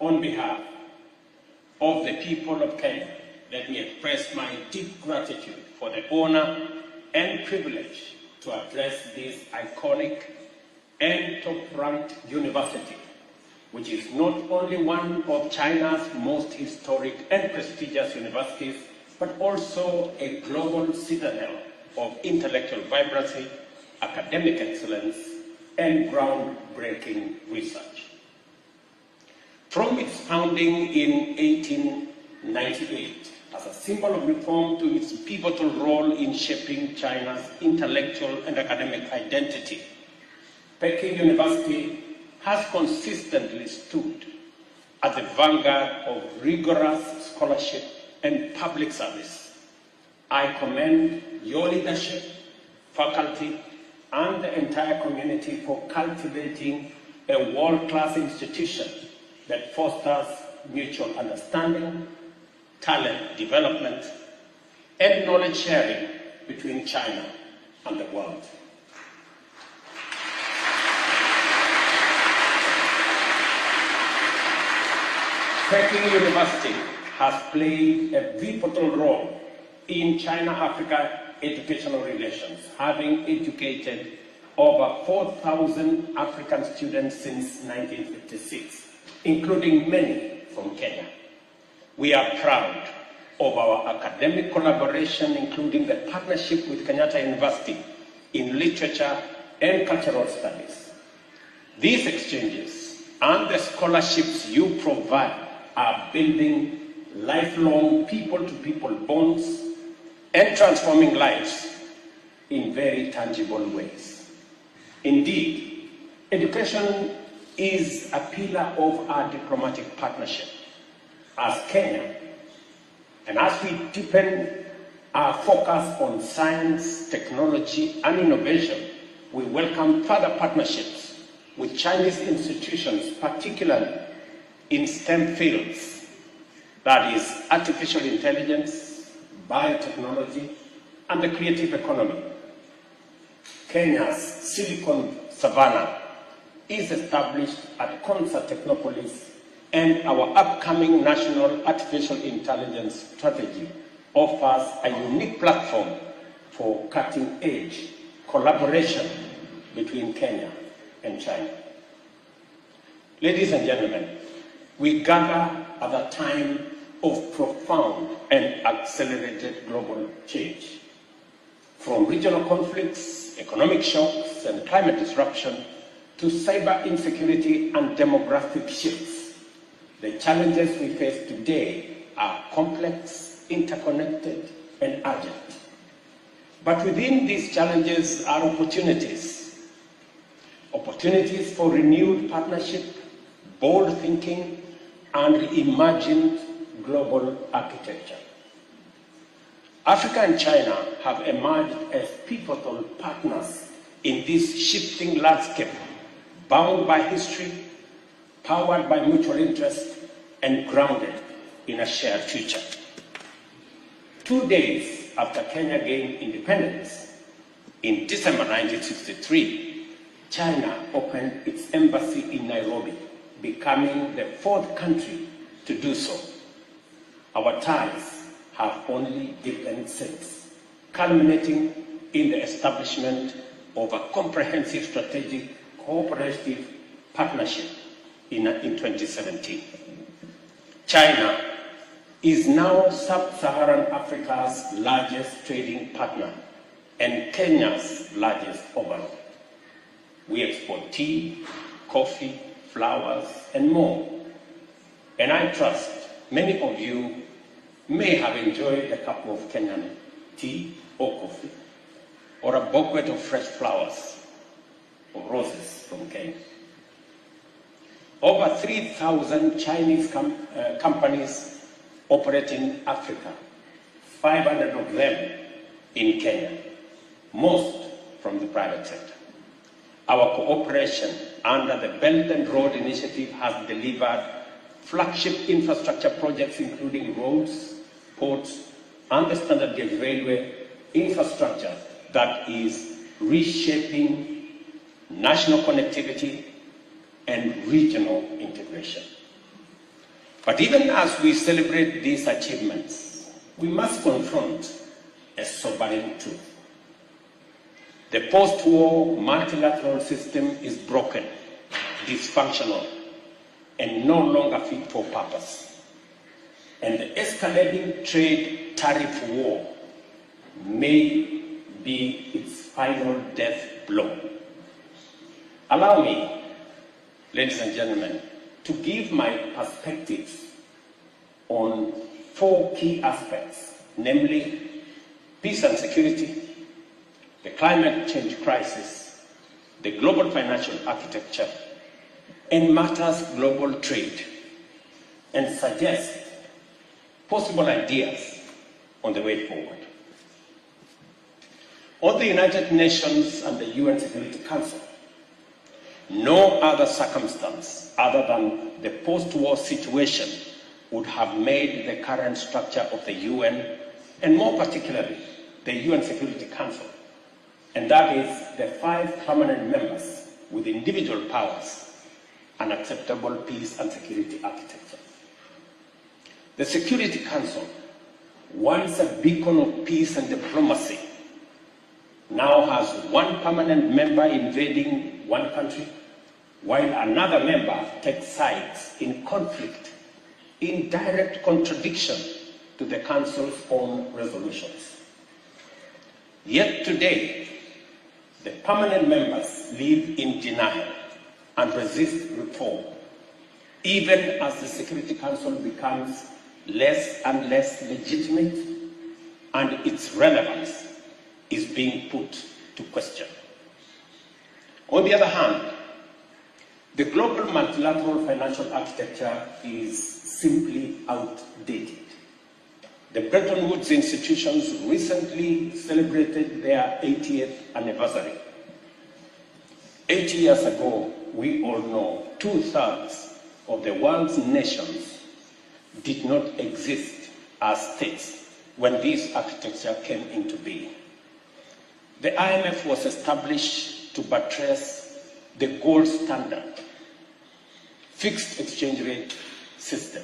On behalf of the people of Kenya, let me express my deep gratitude for the honor and privilege to address this iconic and top-ranked university, which is not only one of China's most historic and prestigious universities, but also a global citadel of intellectual vibrancy, academic excellence, and groundbreaking research. From its founding in 1898, as a symbol of reform to its pivotal role in shaping China's intellectual and academic identity, Peking University has consistently stood at the vanguard of rigorous scholarship and public service. I commend your leadership, faculty, and the entire community for cultivating a world-class institution that fosters mutual understanding, talent development, and knowledge sharing between China and the world. Peking University has played a pivotal role in China-Africa educational relations, having educated over 4,000 African students since 1956, including many from Kenya. We are proud of our academic collaboration, including the partnership with Kenyatta University in literature and cultural studies. These exchanges and the scholarships you provide are building lifelong people-to-people bonds and transforming lives in very tangible ways. Indeed, education is a pillar of our diplomatic partnership. As Kenya, and as we deepen our focus on science, technology, and innovation, we welcome further partnerships with Chinese institutions, particularly in STEM fields, that is, artificial intelligence, biotechnology, and the creative economy. Kenya's Silicon Savannah is established at Concert Technopolis, and our upcoming National Artificial Intelligence Strategy offers a unique platform for cutting-edge collaboration between Kenya and China. Ladies and gentlemen, we gather at a time of profound and accelerated global change. From regional conflicts, economic shocks, and climate disruption, to cyber insecurity and demographic shifts, the challenges we face today are complex, interconnected, and urgent. But within these challenges are opportunities. Opportunities for renewed partnership, bold thinking, and reimagined global architecture. Africa and China have emerged as pivotal partners in this shifting landscape, bound by history, powered by mutual interest, and grounded in a shared future. 2 days after Kenya gained independence, in December 1963, China opened its embassy in Nairobi, becoming the 4th country to do so. Our ties have only deepened since, culminating in the establishment of a comprehensive strategic cooperative partnership in 2017. China is now sub-Saharan Africa's largest trading partner and Kenya's largest overall. We export tea, coffee, flowers, and more. And I trust many of you may have enjoyed a cup of Kenyan tea or coffee, or a bouquet of fresh flowers or roses from Kenya. Over 3,000 Chinese companies operate in Africa, 500 of them in Kenya, most from the private sector. Our cooperation under the Belt and Road Initiative has delivered flagship infrastructure projects including roads, ports, and the standard gauge railway infrastructure that is reshaping national connectivity and regional integration. But even as we celebrate these achievements, we must confront a sobering truth. The post-war multilateral system is broken, dysfunctional, and no longer fit for purpose. And the escalating trade tariff war may be its final death blow. Allow me, ladies and gentlemen, to give my perspectives on 4 key aspects, namely peace and security, the climate change crisis, the global financial architecture, and matters global trade, and suggest possible ideas on the way forward. On the United Nations and the UN Security Council, no other circumstance other than the post-war situation would have made the current structure of the UN, and more particularly, the UN Security Council, and that is the 5 permanent members with individual powers, an acceptable peace and security architecture. The Security Council, once a beacon of peace and diplomacy, now has 1 permanent member invading one country, while another member takes sides in conflict, in direct contradiction to the Council's own resolutions. Yet today, the permanent members live in denial and resist reform, even as the Security Council becomes less and less legitimate and its relevance is being put to question. On the other hand, the global multilateral financial architecture is simply outdated. The Bretton Woods institutions recently celebrated their 80th anniversary. 80 years ago, we all know 2/3 of the world's nations did not exist as states when this architecture came into being. The IMF was established to buttress the gold standard, fixed exchange rate system,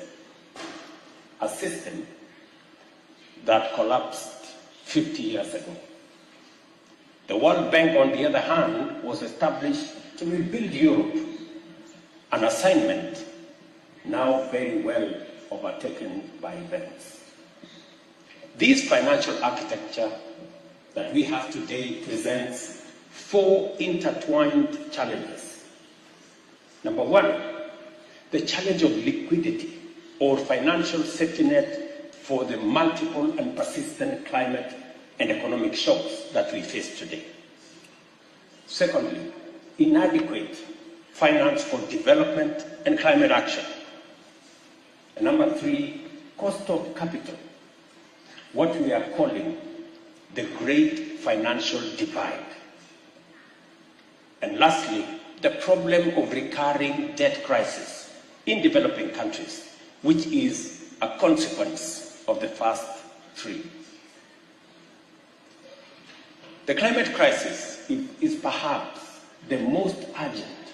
a system that collapsed 50 years ago. The World Bank, on the other hand, was established to rebuild Europe, an assignment now very well overtaken by events. This financial architecture that we have today presents 4 intertwined challenges. Number 1, the challenge of liquidity or financial safety net for the multiple and persistent climate and economic shocks that we face today. Secondly, inadequate finance for development and climate action. And number 3, cost of capital, what we are calling the great financial divide. And lastly, the problem of recurring debt crisis in developing countries, which is a consequence of the first 3. The climate crisis is perhaps the most urgent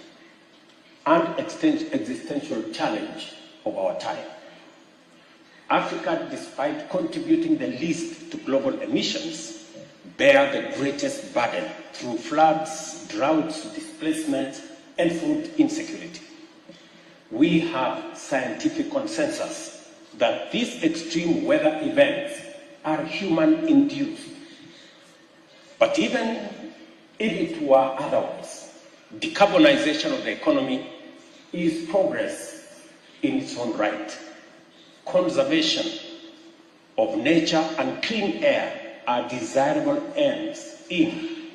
and existential challenge of our time. Africa, despite contributing the least to global emissions, bear the greatest burden through floods, droughts, displacement, and food insecurity. We have scientific consensus that these extreme weather events are human-induced. But even if it were otherwise, decarbonization of the economy is progress in its own right. Conservation of nature and clean air are desirable ends in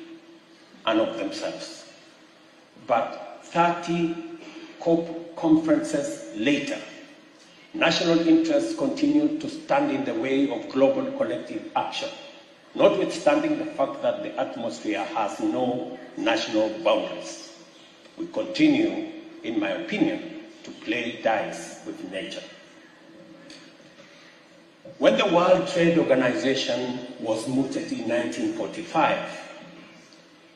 and of themselves. But 30 COP conferences later, national interests continue to stand in the way of global collective action, notwithstanding the fact that the atmosphere has no national boundaries. We continue, in my opinion, to play dice with nature. When the World Trade Organization was mooted in 1945,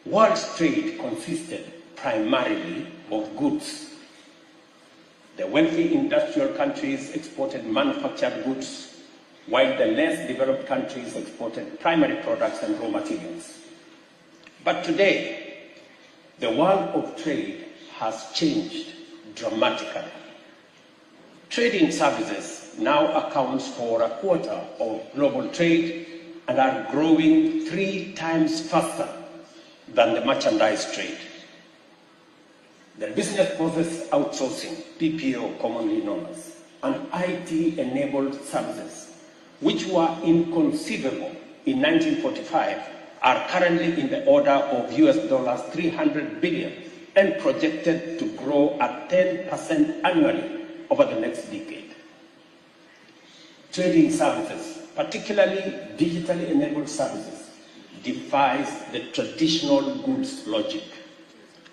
world trade consisted primarily of goods. The wealthy industrial countries exported manufactured goods, while the less developed countries exported primary products and raw materials. But today, the world of trade has changed dramatically. Trade in services now accounts for a quarter of global trade and are growing 3 times faster than the merchandise trade. The business process outsourcing, BPO commonly known as, and IT-enabled services, which were inconceivable in 1945, are currently in the order of US $300 billion and projected to grow at 10% annually over the next decade. Trading services, particularly digitally enabled services, defies the traditional goods logic,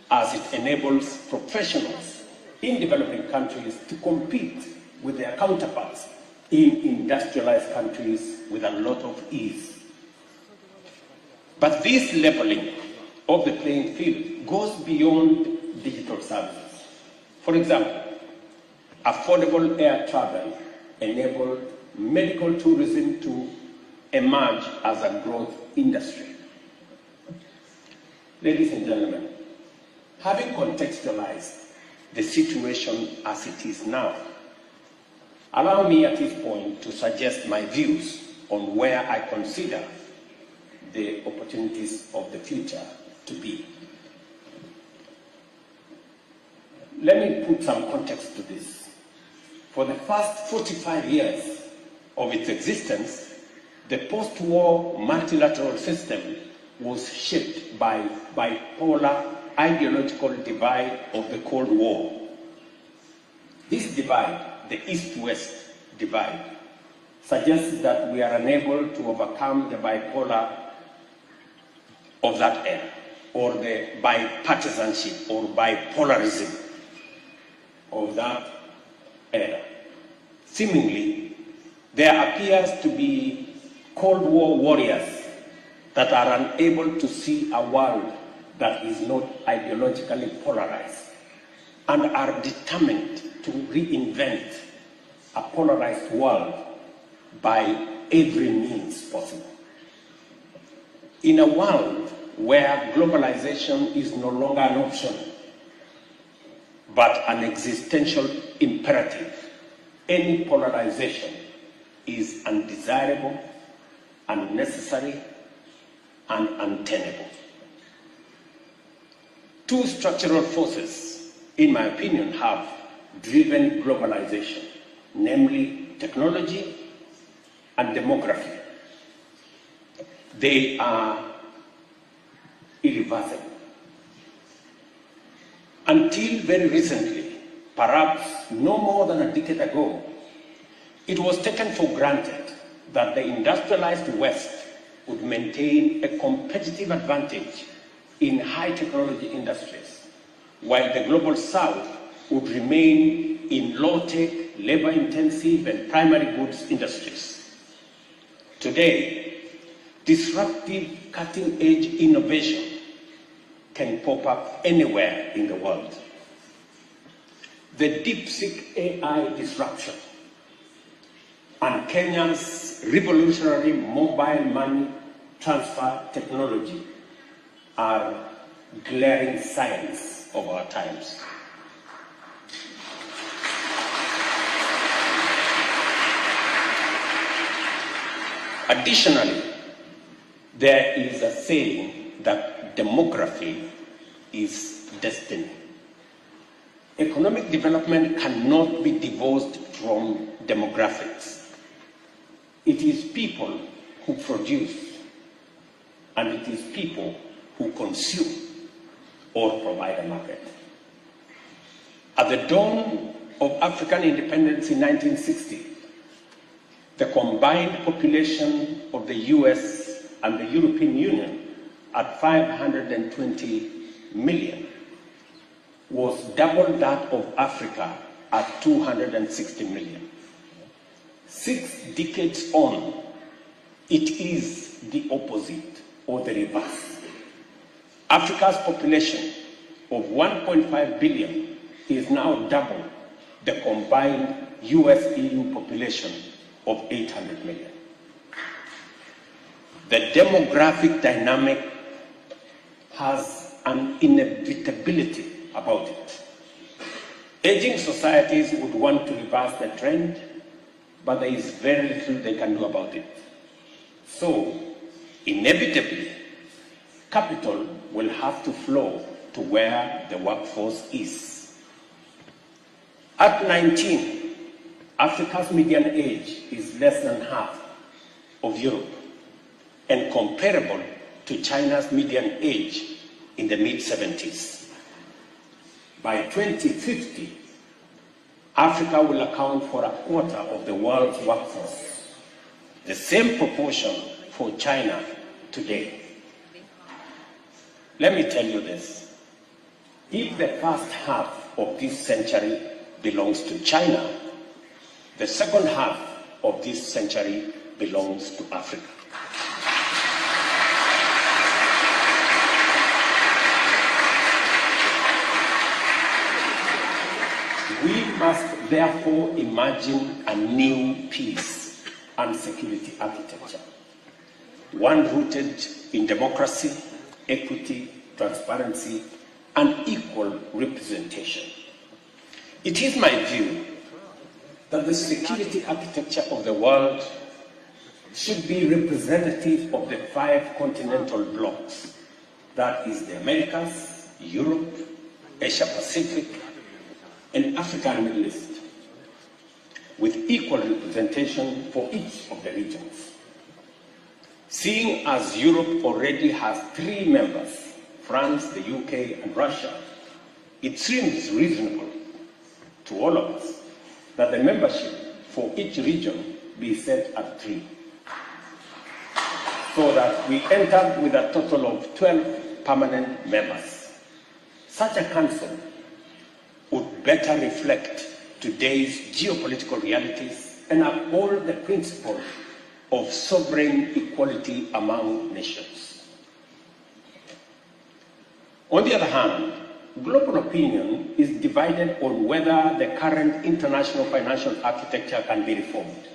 as it enables professionals in developing countries to compete with their counterparts in industrialized countries with a lot of ease. But this leveling of the playing field goes beyond digital services. For example, affordable air travel enabled medical tourism to emerge as a growth industry. Ladies and gentlemen, having contextualized the situation as it is now, allow me at this point to suggest my views on where I consider the opportunities of the future to be. Let me put some context to this. For the first 45 years of its existence, the post-war multilateral system was shaped by bipolar ideological divide of the Cold War. This divide, the East-West divide, suggests that we are unable to overcome the bipolar of that era, or the bipartisanship or bipolarism of that era. Seemingly, there appears to be Cold War warriors that are unable to see a world that is not ideologically polarized and are determined to reinvent a polarized world by every means possible. In a world where globalization is no longer an option, but an existential imperative, any polarization is undesirable, unnecessary, and untenable. Two structural forces, in my opinion, have driven globalization, namely technology and demography. They are irreversible. Until very recently, perhaps no more than a decade ago, it was taken for granted that the industrialized West would maintain a competitive advantage in high technology industries, while the global South would remain in low-tech, labor-intensive, and primary goods industries. Today, disruptive, cutting-edge innovation can pop up anywhere in the world. The DeepSeek AI disruption and Kenya's revolutionary mobile money transfer technology are glaring signs of our times. Additionally, there is a saying that demography is destiny. Economic development cannot be divorced from demographics. It is people who produce, and it is people who consume or provide a market. At the dawn of African independence in 1960, the combined population of the US and the European Union at 520 million was double that of Africa at 260 million. 6 decades on, it is the opposite or the reverse. Africa's population of 1.5 billion is now double the combined US-EU population of 800 million. The demographic dynamic has an inevitability about it. Aging societies would want to reverse the trend, but there is very little they can do about it. So, inevitably, capital will have to flow to where the workforce is. At 19, Africa's median age is less than half of Europe and comparable to China's median age in the mid-70s. By 2050, Africa will account for a quarter of the world's workforce, the same proportion for China today. Let me tell you this. If the first half of this century belongs to China, the second half of this century belongs to Africa. We must therefore imagine a new peace and security architecture, one rooted in democracy, equity, transparency, and equal representation. It is my view that the security architecture of the world should be representative of the 5 continental blocks. That is the Americas, Europe, Asia Pacific, and Africa and Middle East, with equal representation for each of the regions. Seeing as Europe already has 3 members, France, the UK, and Russia, it seems reasonable to all of us that the membership for each region be set at 3, so that we end up with a total of 12 permanent members. Such a council would better reflect today's geopolitical realities and uphold the principle of sovereign equality among nations. On the other hand, global opinion is divided on whether the current international financial architecture can be reformed.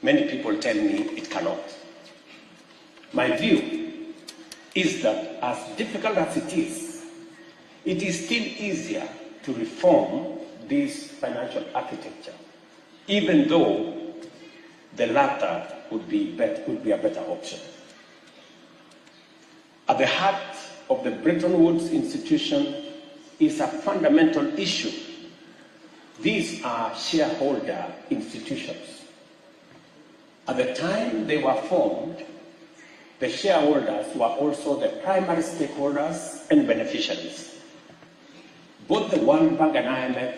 Many people tell me it cannot. My view is that as difficult as it is still easier to reform this financial architecture, even though the latter would be a better option. At the heart of the Bretton Woods institution is a fundamental issue. These are shareholder institutions. At the time they were formed, the shareholders were also the primary stakeholders and beneficiaries. Both the World Bank and IMF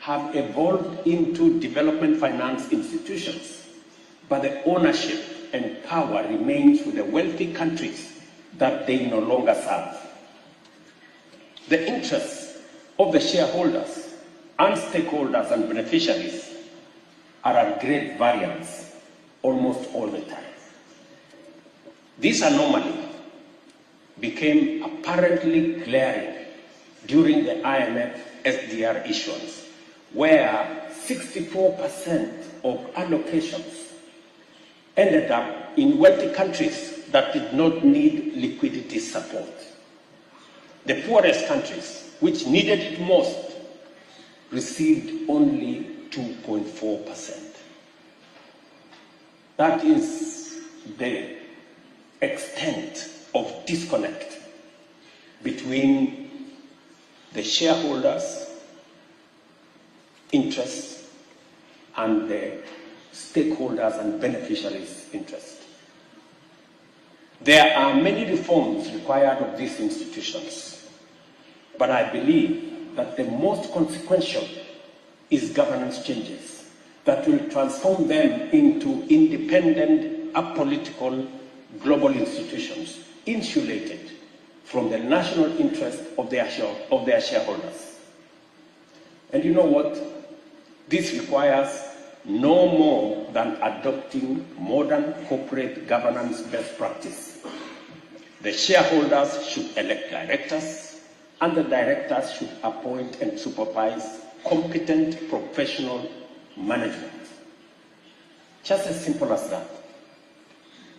have evolved into development finance institutions, but the ownership and power remains with the wealthy countries that they no longer serve. The interests of the shareholders and stakeholders and beneficiaries are at great variance almost all the time. This anomaly became apparently glaring during the IMF SDR issuance, where 64% of allocations ended up in wealthy countries that did not need liquidity support. The poorest countries, which needed it most, received only 2.4%. That is the extent of disconnect between the shareholders' interests and the stakeholders and beneficiaries' interests. There are many reforms required of these institutions, but I believe that the most consequential is governance changes that will transform them into independent, apolitical global institutions, insulated from the national interest of their shareholders. And you know what? This requires no more than adopting modern corporate governance best practice. The shareholders should elect directors, and the directors should appoint and supervise competent professional management. Just as simple as that.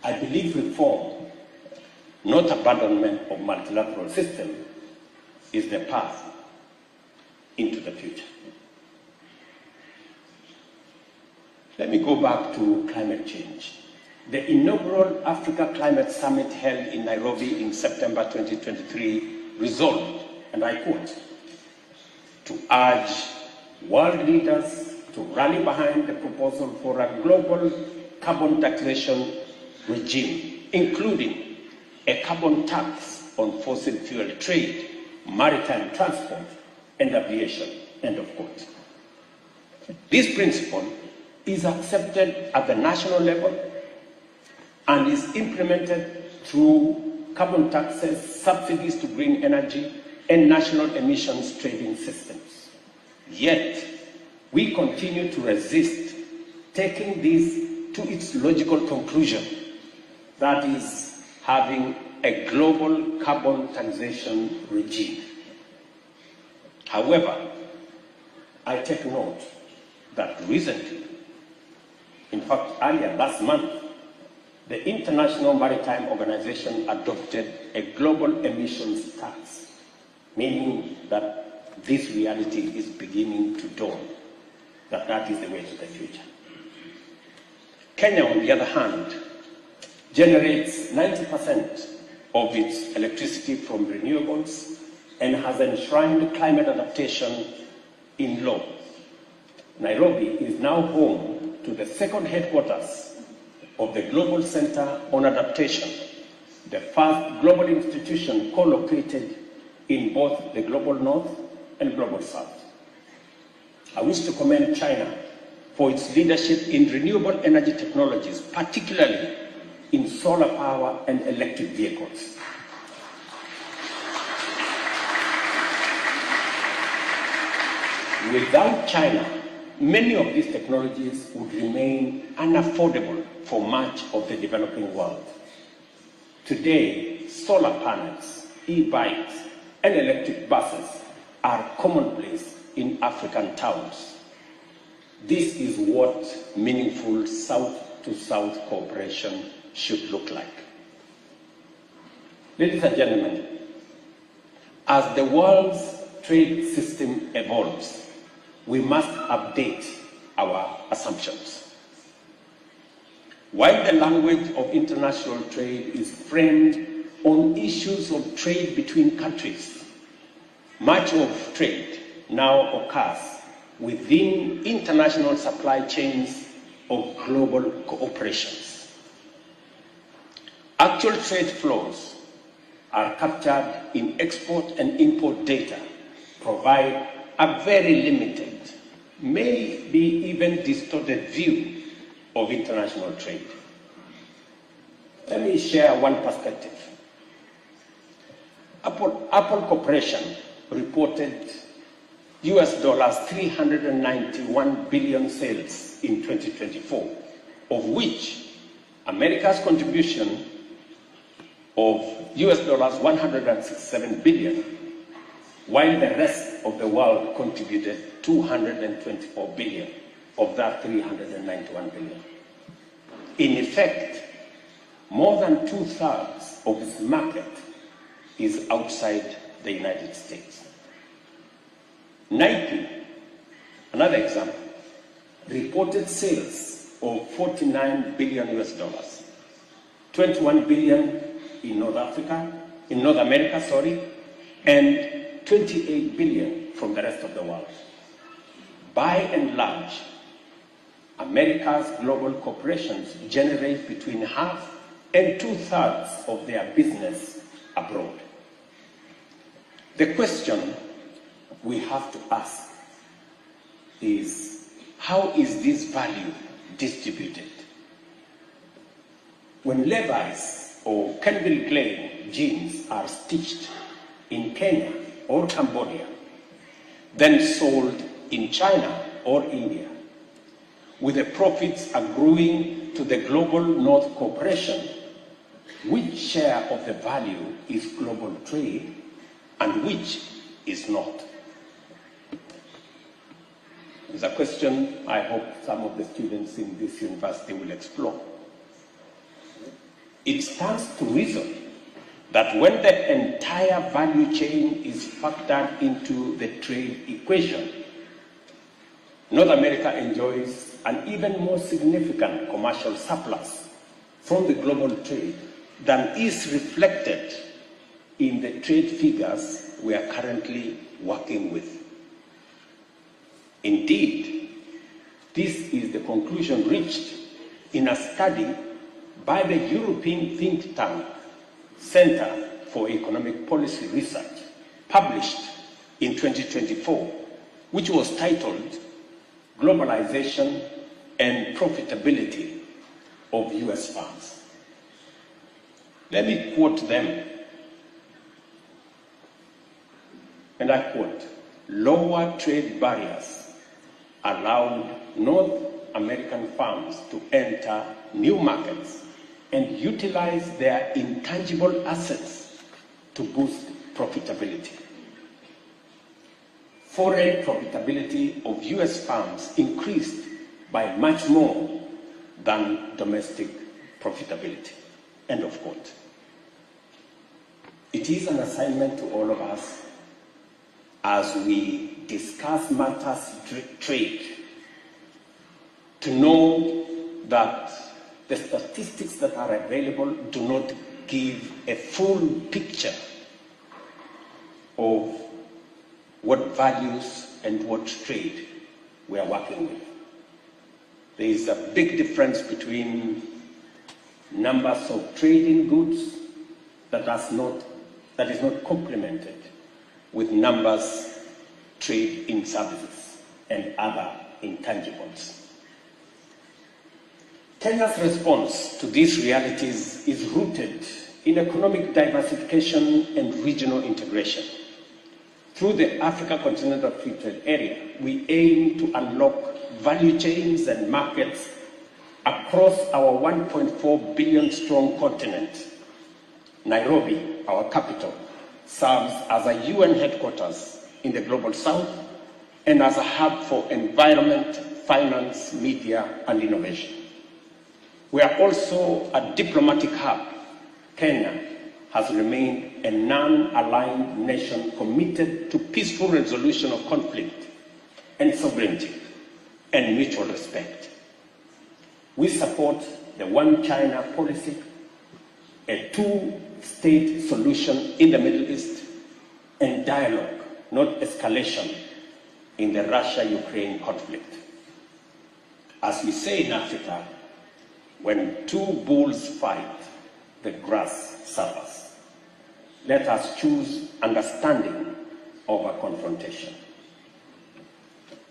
I believe reform, not abandonment of multilateral system, is the path into the future. Let me go back to climate change. The inaugural Africa Climate Summit held in Nairobi in September 2023 resolved, and I quote, to urge world leaders to rally behind the proposal for a global carbon taxation regime, including a carbon tax on fossil fuel trade, maritime transport, and aviation, end of quote. This principle is accepted at the national level and is implemented through carbon taxes, subsidies to green energy, and national emissions trading systems. Yet, we continue to resist taking this to its logical conclusion, that is, having a global carbon taxation regime. However, I take note that recently, in fact earlier last month, the International Maritime Organization adopted a global emissions tax, meaning that this reality is beginning to dawn, that is the way to the future. Kenya, on the other hand, generates 90% of its electricity from renewables and has enshrined climate adaptation in law. Nairobi is now home to the second headquarters of the Global Center on Adaptation, the first global institution co-located in both the Global North and Global South. I wish to commend China for its leadership in renewable energy technologies, particularly in solar power and electric vehicles. Without China, many of these technologies would remain unaffordable for much of the developing world. Today, solar panels, e-bikes, and electric buses are commonplace in African towns. This is what meaningful South-to-South cooperation should look like. Ladies and gentlemen, as the world's trade system evolves, we must update our assumptions. While the language of international trade is framed on issues of trade between countries, much of trade now occurs within international supply chains of global cooperations. Actual trade flows are captured in export and import data, provide a very limited, maybe even distorted view of international trade. Let me share one perspective. Apple Corporation reported US dollars 391 billion sales in 2024, of which America's contribution of US dollars 167 billion, while the rest of the world contributed 224 billion of that 391 billion. In effect, more than 2/3 of its market is outside the United States. Nike, another example, reported sales of 49 billion US dollars, 21 billion in North America, and 28 billion from the rest of the world. By and large, America's global corporations generate between half and 2/3 of their business abroad. The question we have to ask is, how is this value distributed? When Levi's or Calvin Klein jeans are stitched in Kenya or Cambodia, then sold in China or India, with the profits accruing to the Global North Corporation, which share of the value is global trade and which is not? It's a question I hope some of the students in this university will explore. It stands to reason that when the entire value chain is factored into the trade equation, North America enjoys an even more significant commercial surplus from the global trade than is reflected in the trade figures we are currently working with. Indeed, this is the conclusion reached in a study by the European think tank Center for Economic Policy Research, published in 2024, which was titled Globalization and Profitability of U.S. Firms. Let me quote them. And I quote, "Lower trade barriers allowed North American firms to enter new markets and utilize their intangible assets to boost profitability. Foreign profitability of U.S. firms increased by much more than domestic profitability." End of quote. It is an assignment to all of us as we discuss matters trade to know that the statistics that are available do not give a full picture of what values and what trade we are working with. There is a big difference between numbers of trading goods that is not complemented with numbers trade in services and other intangibles. Kenya's response to these realities is rooted in economic diversification and regional integration. Through the Africa Continental Free Trade Area, we aim to unlock value chains and markets across our 1.4 billion strong continent. Nairobi, our capital, serves as a UN headquarters in the Global South and as a hub for environment, finance, media, and innovation. We are also a diplomatic hub. Kenya has remained a non-aligned nation committed to peaceful resolution of conflict and sovereignty and mutual respect. We support the One China policy, a two-state solution in the Middle East, and dialogue, not escalation, in the Russia-Ukraine conflict. As we say in Africa, when two bulls fight, the grass suffers. Let us choose understanding over confrontation.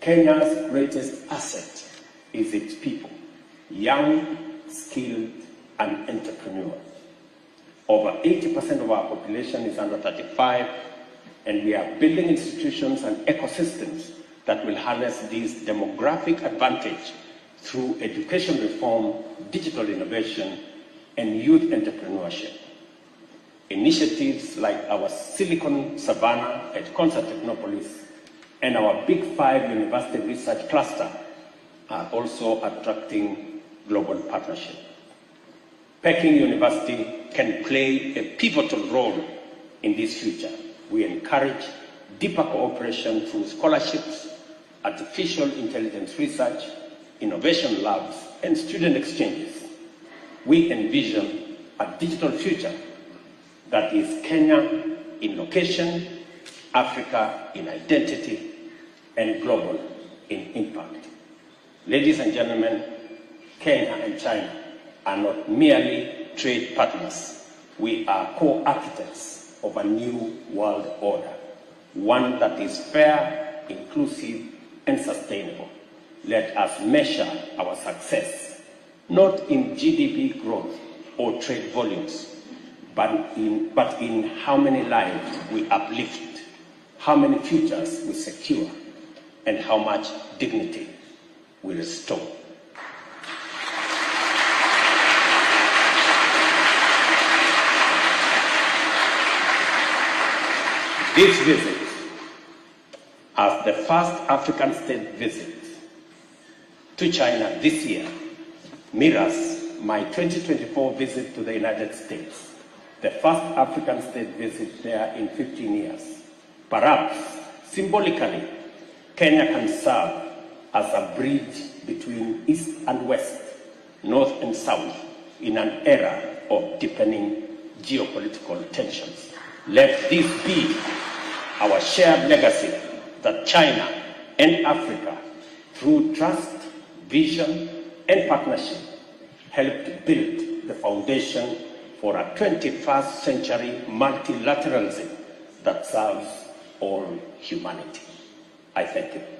Kenya's greatest asset is its people, young, skilled, and entrepreneurial. Over 80% of our population is under 35, and we are building institutions and ecosystems that will harness this demographic advantage through education reform, digital innovation, and youth entrepreneurship. Initiatives like our Silicon Savannah at Concert Technopolis and our Big Five University Research Cluster are also attracting global partnership. Peking University can play a pivotal role in this future. We encourage deeper cooperation through scholarships, artificial intelligence research, innovation labs, and student exchanges. We envision a digital future that is Kenya in location, Africa in identity, and global in impact. Ladies and gentlemen, Kenya and China are not merely trade partners. We are co-architects of a new world order, one that is fair, inclusive, and sustainable. Let us measure our success not in GDP growth or trade volumes, but in how many lives we uplift, how many futures we secure, and how much dignity we restore. This visit, as the first African state visit to China this year mirrors my 2024 visit to the United States, the first African state visit there in 15 years. Perhaps, symbolically, Kenya can serve as a bridge between East and West, North and South, in an era of deepening geopolitical tensions. Let this be our shared legacy that China and Africa, through trust, vision, and partnership, help to build the foundation for a 21st century multilateralism that serves all humanity. I thank you.